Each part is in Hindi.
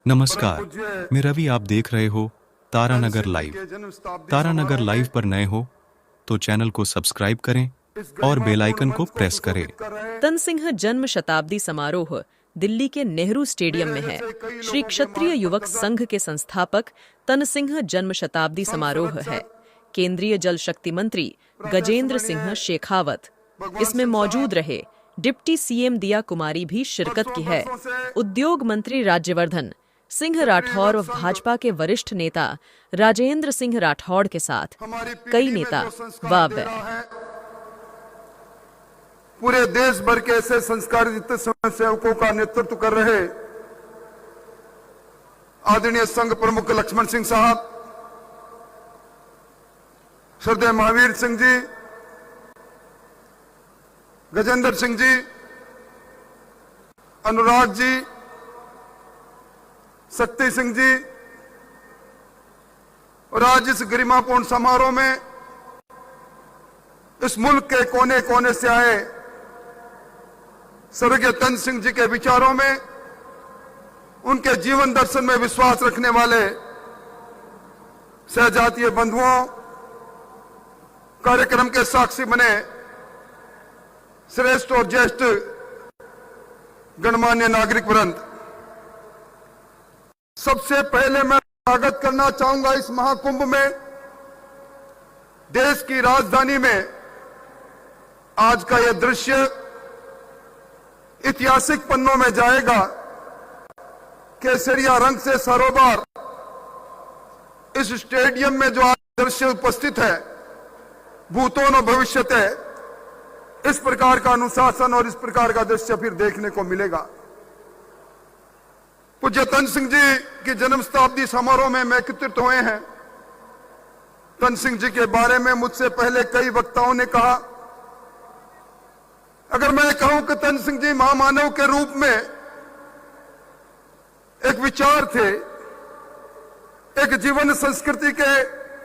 नमस्कार, मैं रवि। आप देख रहे हो तारानगर लाइव। तारानगर लाइव पर नए हो तो चैनल को सब्सक्राइब करें और बेल आइकन को प्रेस करें। तनसिंह जन्म शताब्दी समारोह दिल्ली के नेहरू स्टेडियम में है। श्री क्षत्रिय युवक संघ के संस्थापक तनसिंह जन्म शताब्दी समारोह है। केंद्रीय जल शक्ति मंत्री गजेंद्र सिंह शेखावत इसमें मौजूद रहे। डिप्टी सीएम दिया कुमारी भी शिरकत की है। उद्योग मंत्री राज्यवर्धन सिंह राठौर और भाजपा के वरिष्ठ नेता राजेंद्र सिंह राठौड़ के साथ कई नेता वाह पूरे देश भर के ऐसे संस्कारित स्वयंसेवकों का नेतृत्व कर रहे आदरणीय संघ प्रमुख लक्ष्मण सिंह साहब, श्रद्धेय महावीर सिंह जी, गजेंद्र सिंह जी, अनुराग जी, शक्ति सिंह जी, और आज इस गरिमापूर्ण समारोह में इस मुल्क के कोने कोने से आए स्वर्गीय तन सिंह जी के विचारों में, उनके जीवन दर्शन में विश्वास रखने वाले सहजातीय बंधुओं, कार्यक्रम के साक्षी बने श्रेष्ठ और ज्येष्ठ गणमान्य नागरिक वृंद, सबसे पहले मैं स्वागत करना चाहूंगा इस महाकुंभ में। देश की राजधानी में आज का यह दृश्य ऐतिहासिक पन्नों में जाएगा। केसरिया रंग से सरोबार इस स्टेडियम में जो आज दृश्य उपस्थित है, भूतों न भविष्यत है, इस प्रकार का अनुशासन और इस प्रकार का दृश्य फिर देखने को मिलेगा। पूज्य तन सिंह जी की जन्म शताब्दी समारोह में मैं एकत्रित हुए हैं। तन सिंह जी के बारे में मुझसे पहले कई वक्ताओं ने कहा। अगर मैं कहूं कि तन सिंह जी महामानव के रूप में एक विचार थे, एक जीवन संस्कृति के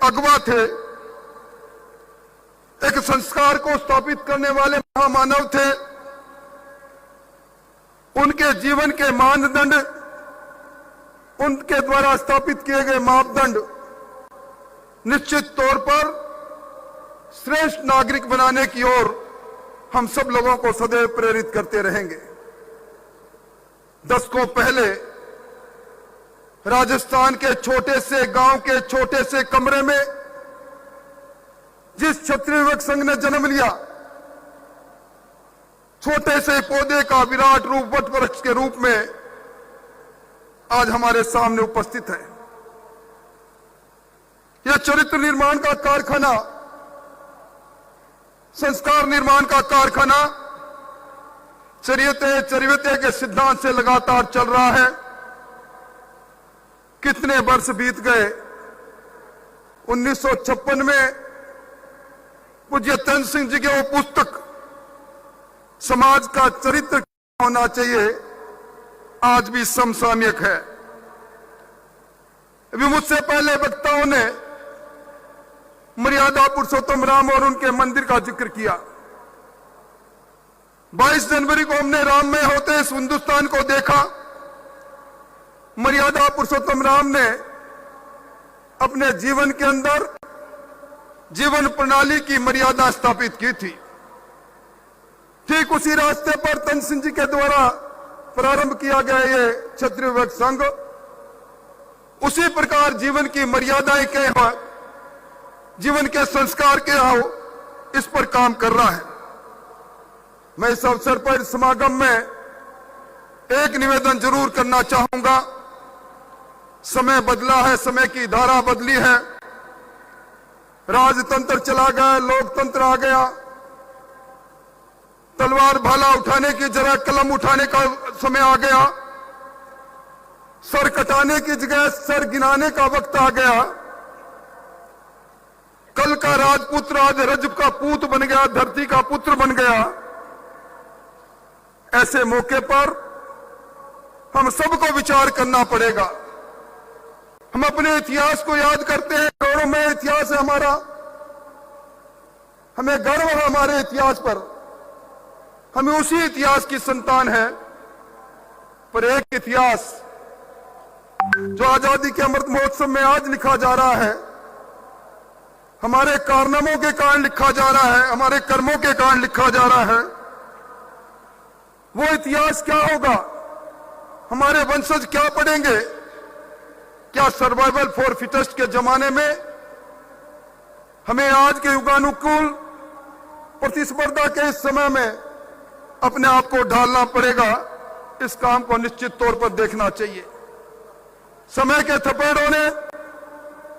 अगवा थे, एक संस्कार को स्थापित करने वाले महामानव थे, उनके जीवन के मानदंड, उनके द्वारा स्थापित किए गए मापदंड निश्चित तौर पर श्रेष्ठ नागरिक बनाने की ओर हम सब लोगों को सदैव प्रेरित करते रहेंगे। दशकों पहले राजस्थान के छोटे से गांव के छोटे से कमरे में जिस क्षत्रिय युवक संघ ने जन्म लिया, छोटे से पौधे का विराट रूप वट वृक्ष के रूप में आज हमारे सामने उपस्थित है। यह चरित्र निर्माण का कारखाना, संस्कार निर्माण का कारखाना चरियते के सिद्धांत से लगातार चल रहा है। कितने वर्ष बीत गए। 1956 में पूज्य तन सिंह जी की वो पुस्तक समाज का चरित्र होना चाहिए आज भी समसामयिक है। अभी मुझसे पहले वक्ताओं ने मर्यादा पुरुषोत्तम राम और उनके मंदिर का जिक्र किया। 22 जनवरी को हमने राम में होते इस हिंदुस्तान को देखा। मर्यादा पुरुषोत्तम राम ने अपने जीवन के अंदर जीवन प्रणाली की मर्यादा स्थापित की थी। ठीक उसी रास्ते पर तन सिंह जी के द्वारा प्रारंभ किया गया ये क्षत्रिय युवक संघ उसी प्रकार जीवन की मर्यादाएं क्या हो, जीवन के संस्कार क्या हो, इस पर काम कर रहा है। मैं इस अवसर पर समागम में एक निवेदन जरूर करना चाहूंगा। समय बदला है, समय की धारा बदली है, राजतंत्र चला गया, लोकतंत्र आ गया। तलवार भाला उठाने की जगह कलम उठाने का समय आ गया। सर कटाने की जगह सर गिनाने का वक्त आ गया। कल का राजपुत्र आज रजब का पूत बन गया, धरती का पुत्र बन गया। ऐसे मौके पर हम सबको विचार करना पड़ेगा। हम अपने इतिहास को याद करते हैं, गौरवमय इतिहास है हमारा, हमें गर्व है हमारे इतिहास पर, हमें उसी इतिहास की संतान है। पर एक इतिहास जो आजादी के अमृत महोत्सव में आज लिखा जा रहा है, हमारे कारनामों के कारण लिखा जा रहा है, हमारे कर्मों के कारण लिखा जा रहा है, वो इतिहास क्या होगा? हमारे वंशज क्या पढ़ेंगे? क्या सर्वाइवल फॉर फिटेस्ट के जमाने में हमें आज के युगानुकूल प्रतिस्पर्धा के इस समय में अपने आप को ढालना पड़ेगा? इस काम को निश्चित तौर पर देखना चाहिए। समय के थपेड़ों ने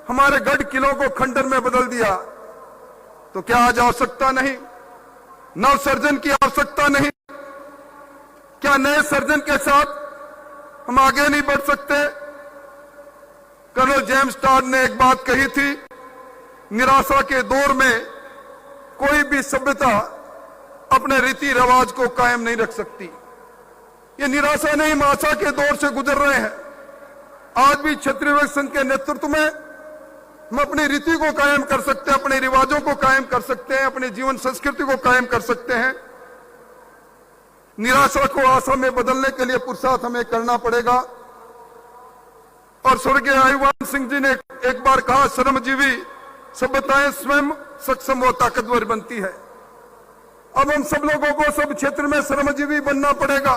हमारे गढ़ किलों को खंडर में बदल दिया, तो क्या आज आवश्यकता नहीं? नव सर्जन की आवश्यकता नहीं? क्या नए सर्जन के साथ हम आगे नहीं बढ़ सकते? कर्नल जेम्स टॉड ने एक बात कही थी, निराशा के दौर में कोई भी सभ्यता अपने रीति रिवाज को कायम नहीं रख सकती। ये निराशा नहीं, हम आशा के दौर से गुजर रहे हैं। आज भी क्षत्रिय युवक संघ के नेतृत्व में हम अपनी रीति को कायम कर सकते हैं, अपने रिवाजों को कायम कर सकते हैं, अपनी जीवन संस्कृति को कायम कर सकते हैं। निराशा को आशा में बदलने के लिए पुरुषार्थ हमें करना पड़ेगा। और स्वर्गीय आयुवान सिंह जी ने एक बार कहा, श्रमजीवी सभ्यताएं स्वयं सक्षम व ताकतवर बनती है। अब हम सब लोगों को सब क्षेत्र में श्रमजीवी बनना पड़ेगा,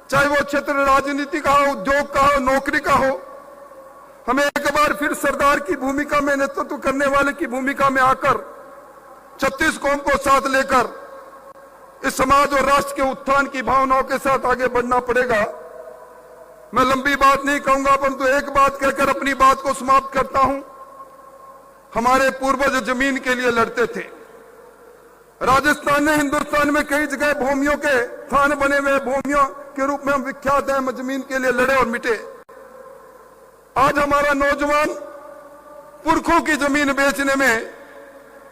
चाहे वो क्षेत्र राजनीति का हो, उद्योग का हो, नौकरी का हो। हमें एक बार फिर सरदार की भूमिका में, नेतृत्व करने वाले की भूमिका में आकर 36 कौम को साथ लेकर इस समाज और राष्ट्र के उत्थान की भावनाओं के साथ आगे बढ़ना पड़ेगा। मैं लंबी बात नहीं कहूंगा, परंतु एक बात कहकर अपनी बात को समाप्त करता हूं। हमारे पूर्वज जमीन के लिए लड़ते थे। राजस्थान ने हिंदुस्तान में कई जगह भूमियों के थान बने हुए, भूमियों के रूप में हम विख्यात हैं। हम जमीन के लिए लड़े और मिटे। आज हमारा नौजवान पुरखों की जमीन बेचने में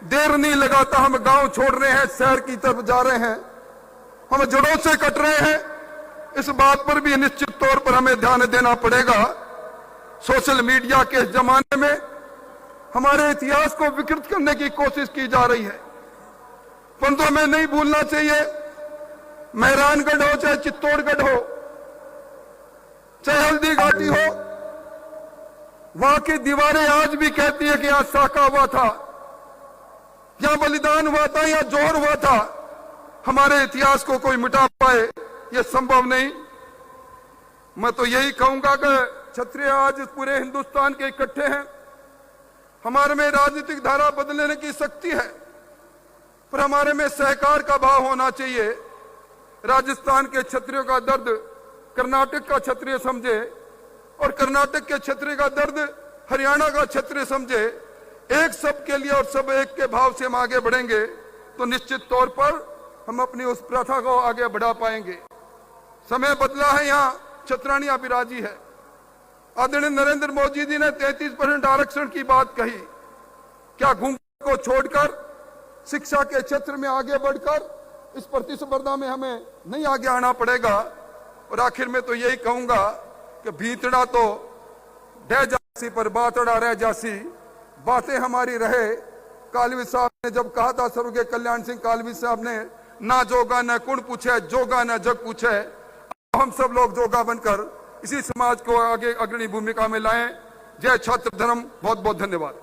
देर नहीं लगाता। हम गांव छोड़ रहे हैं, शहर की तरफ जा रहे हैं, हम जड़ों से कट रहे हैं। इस बात पर भी निश्चित तौर पर हमें ध्यान देना पड़ेगा। सोशल मीडिया के जमाने में हमारे इतिहास को विकृत करने की कोशिश की जा रही है, परंतु हमें नहीं भूलना चाहिए, मेहरानगढ़ हो चाहे चित्तौड़गढ़ हो, चाहे हल्दी घाटी हो, वहां की दीवारें आज भी कहती है कि यहां साका हुआ था, यहां बलिदान हुआ था, यहां जोहर हुआ था। हमारे इतिहास को कोई मिटा पाए, यह संभव नहीं। मैं तो यही कहूंगा कि क्षत्रिय आज पूरे हिंदुस्तान के इकट्ठे हैं। हमारे में राजनीतिक धारा बदलने की शक्ति है, पर हमारे में सहकार का भाव होना चाहिए। राजस्थान के क्षत्रियों का दर्द कर्नाटक का क्षत्रिय समझे, और कर्नाटक के क्षत्रिय का दर्द हरियाणा का क्षत्रिय समझे। एक सब के लिए और सब एक के भाव से हम आगे बढ़ेंगे तो निश्चित तौर पर हम अपनी उस प्रथा को आगे बढ़ा पाएंगे। समय बदला है, यहाँ क्षत्राणियां विराजी है। आदरणीय नरेंद्र मोदी जी ने 33% आरक्षण की बात कही। क्या घूंघट को छोड़कर शिक्षा के क्षेत्र में आगे बढ़कर इस प्रतिस्पर्धा में हमें नहीं आगे आना पड़ेगा? और आखिर में तो यही कहूंगा कि भीतड़ा तो ढह जासी पर बातड़ा रह जासी, बातें हमारी रहे। कालवी साहब ने जब कहा था, स्वर्गीय कल्याण सिंह कालवी साहब ने, ना जोगा न कुण पूछे, जोगा न जग पूछे। हम सब लोग जोगा बनकर इसी समाज को आगे अग्रणी भूमिका में लाएं। जय छात्र धर्म। बहुत बहुत धन्यवाद।